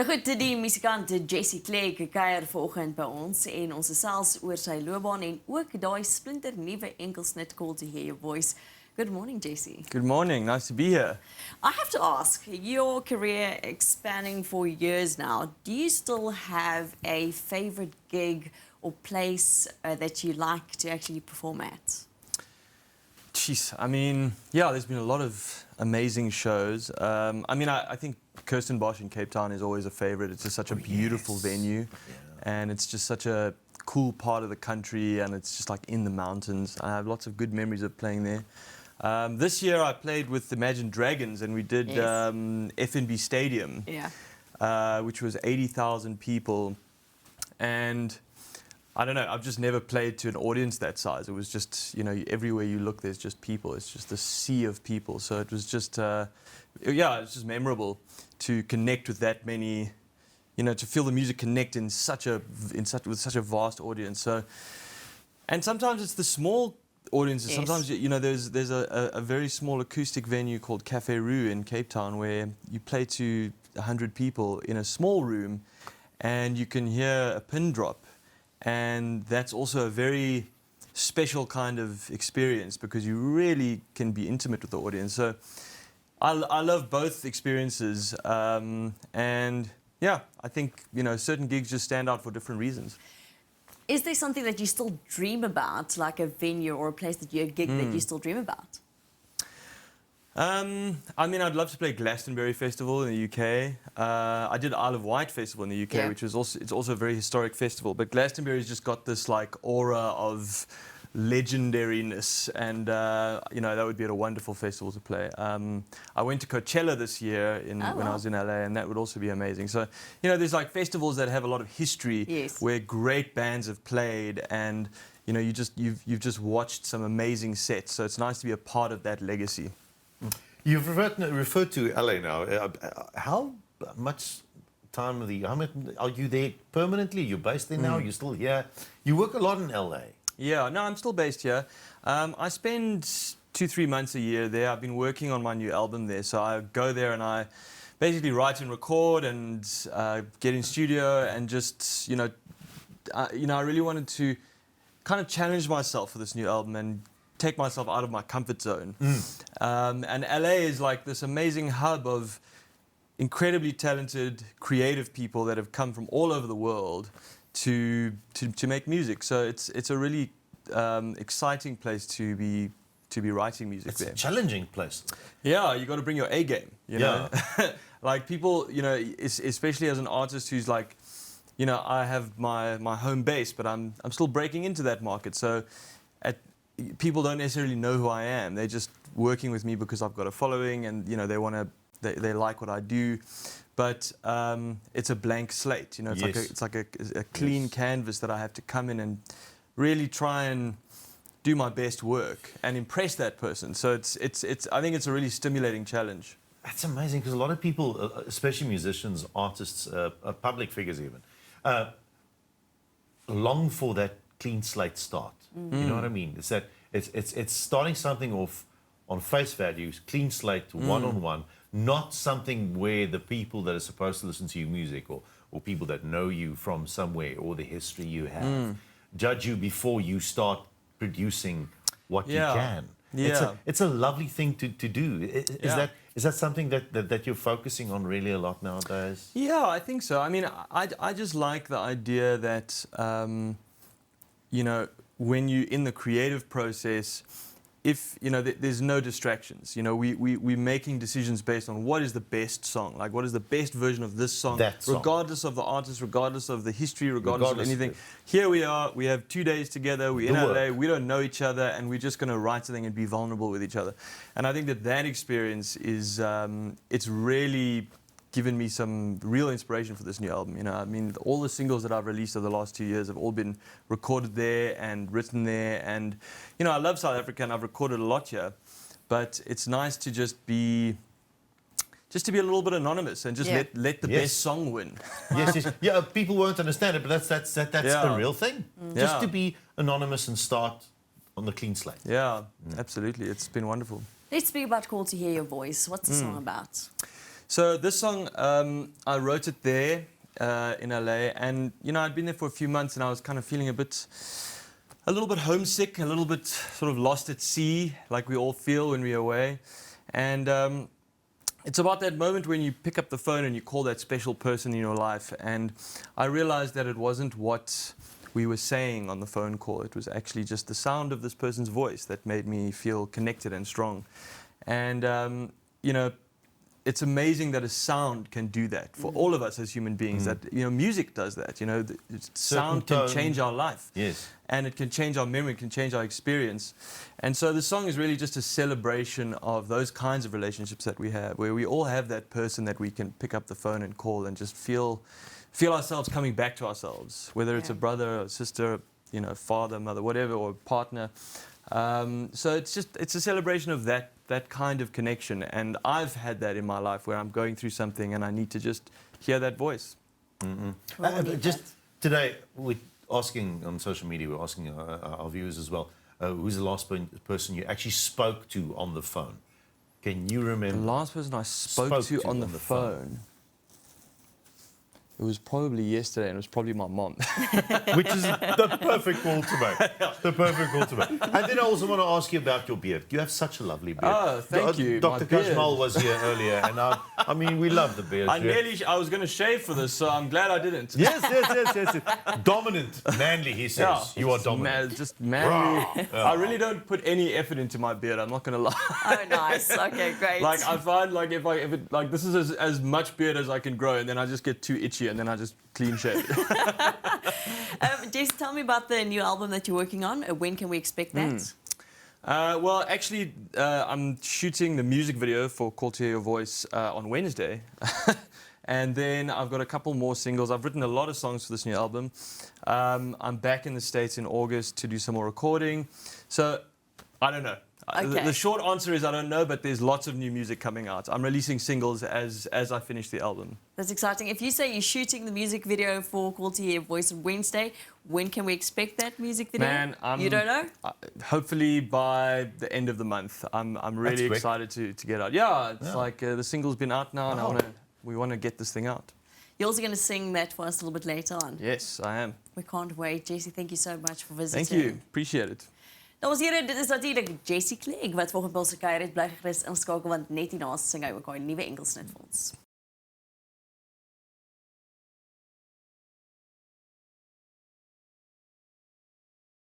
Nou goed, die musikant Clegg kuier vanoggend by ons en ons gesels oor sy loopbaan en ook daai splinter nuwe enkelsnit Call to Hear Your Voice. Good morning, Jessie. Good morning, nice to be here. I have to ask, your career expanding for years now, do you still have a favorite gig or place that you like to actually perform at? Jeez, I mean, yeah, there's been a lot of amazing shows. I think Kirstenbosch in Cape Town is always a favorite. It's just such a beautiful venue, and it's just such a cool part of the country, and it's just like in the mountains. I have lots of good memories of playing there. This year I played with Imagine Dragons, and we did FNB Stadium, which was 80,000 people, and I don't know, I've just never played to an audience that size. It was just, you know, everywhere you look, there's just people. It's just a sea of people. So it was just, it's just memorable to connect with that many, you know, to feel the music connect with such a vast audience. So, and sometimes it's the small audiences. Sometimes, you know, there's a very small acoustic venue called Cafe Roo in Cape Town where you play to 100 people in a small room, and you can hear a pin drop. And that's also a very special kind of experience because you really can be intimate with the audience. So I love both experiences. And yeah, I think, you know, certain gigs just stand out for different reasons. Is there something that you still dream about, like a venue or a place that a gig that you still dream about? I mean, I'd love to play Glastonbury Festival in the UK. I did Isle of Wight Festival in the UK, which was also a very historic festival. But Glastonbury's just got this like aura of legendariness, and you know, that would be a wonderful festival to play. I went to Coachella this year when I was in LA, and that would also be amazing. So, you know, there's like festivals that have a lot of history where great bands have played, and you know, you've just watched some amazing sets. So it's nice to be a part of that legacy. You've referred to LA now. How much time of the year? Are you there permanently? You're based there now? You're still here? You work a lot in LA. Yeah, no, I'm still based here. I spend 2-3 months a year there. I've been working on my new album there, so I go there and I basically write and record and get in studio and just, you know, I really wanted to kind of challenge myself for this new album and take myself out of my comfort zone. And LA is like this amazing hub of incredibly talented, creative people that have come from all over the world to make music. So it's a really exciting place to be writing music there. It's a challenging place. Yeah, you got to bring your A game. You know, like people, you know, especially as an artist who's like, you know, I have my home base, but I'm still breaking into that market. So people don't necessarily know who I am. They're just working with me because I've got a following, and you know, they like what I do. But it's a blank slate. You know, it's like a clean canvas that I have to come in and really try and do my best work and impress that person. So I think it's a really stimulating challenge. That's amazing because a lot of people, especially musicians, artists, public figures even, long for that clean slate start. You know what I mean? It's that it's starting something off on face value, clean slate, one-on-one, not something where the people that are supposed to listen to your music or people that know you from somewhere or the history you have judge you before you start producing what you can. It's a lovely thing to do. Is that something that you're focusing on really a lot nowadays? Yeah, I think so. I mean, I just like the idea that you know, when you're in the creative process, if, you know, there's no distractions. You know, we're making decisions based on what is the best song, like what is the best version of this song, regardless of the artist, regardless of the history, regardless of anything. Here we are, we have 2 days together, we're in LA, we don't know each other, and we're just going to write something and be vulnerable with each other. And I think that experience is, it's really given me some real inspiration for this new album. You know, I mean, all the singles that I've released over the last 2 years have all been recorded there and written there. And, you know, I love South Africa and I've recorded a lot here, but it's nice to just be a little bit anonymous and just let the best song win. Yeah, people won't understand it, but that's a real thing. Just to be anonymous and start on the clean slate. Yeah, absolutely. It's been wonderful. Let's speak about Call to Hear Your Voice. What's the song about? So this song, I wrote it there in LA, and you know, I'd been there for a few months, and I was kind of feeling a little bit homesick, a little bit sort of lost at sea, like we all feel when we're away. And it's about that moment when you pick up the phone and you call that special person in your life. And I realized that it wasn't what we were saying on the phone call. It was actually just the sound of this person's voice that made me feel connected and strong. And, you know, it's amazing that a sound can do that for all of us as human beings. That, you know, music does that. You know, sound can change our life. Yes. And it can change our memory, it can change our experience. And so the song is really just a celebration of those kinds of relationships that we have, where we all have that person that we can pick up the phone and call and just feel ourselves coming back to ourselves, whether it's a brother or sister, you know, father, mother, whatever, or partner. So it's a celebration of that kind of connection, and I've had that in my life where I'm going through something and I need to just hear that voice. Just today, we're asking on social media, we're asking our viewers as well, who's the last person you actually spoke to on the phone? Can you remember? The last person I spoke to on the phone. It was probably yesterday, and it was probably my mom. Which is the perfect call to make. The perfect call to make. And then I also want to ask you about your beard. You have such a lovely beard. Oh, thank you. Dr. Kashmal was here earlier, and I mean, we love the beard. I was going to shave for this, so I'm glad I didn't. Yes. Dominant, manly, he says. You are dominant. Just manly. I really don't put any effort into my beard, I'm not going to lie. Oh, nice. Okay, great. Like, I find, like, if it, like, this is as much beard as I can grow, and then I just get too itchy, and then I just clean shave. Jason, tell me about the new album that you're working on. When can we expect that? Well, actually, I'm shooting the music video for Call to Hear Your Voice on Wednesday. And then I've got a couple more singles. I've written a lot of songs for this new album. I'm back in the States in August to do some more recording. So, I don't know. Okay. The short answer is I don't know, but there's lots of new music coming out. I'm releasing singles as I finish the album. That's exciting. If you say you're shooting the music video for Call to Hear Your Voice on Wednesday, when can we expect that music video? Man, you don't know? Hopefully by the end of the month. I'm really excited to get out. Yeah, it's like the single's been out now, and we want to get this thing out. You're also going to sing that for us a little bit later on. Yes, I am. We can't wait. Jesse, thank you so much for visiting. Thank you. Appreciate it. Dames en here, dit is natuurlijk Jessie Clegg wat volgens ons kuier het bly gerus inskakel want net hierna sing hy ook haar nuwe Engelsnit vir ons.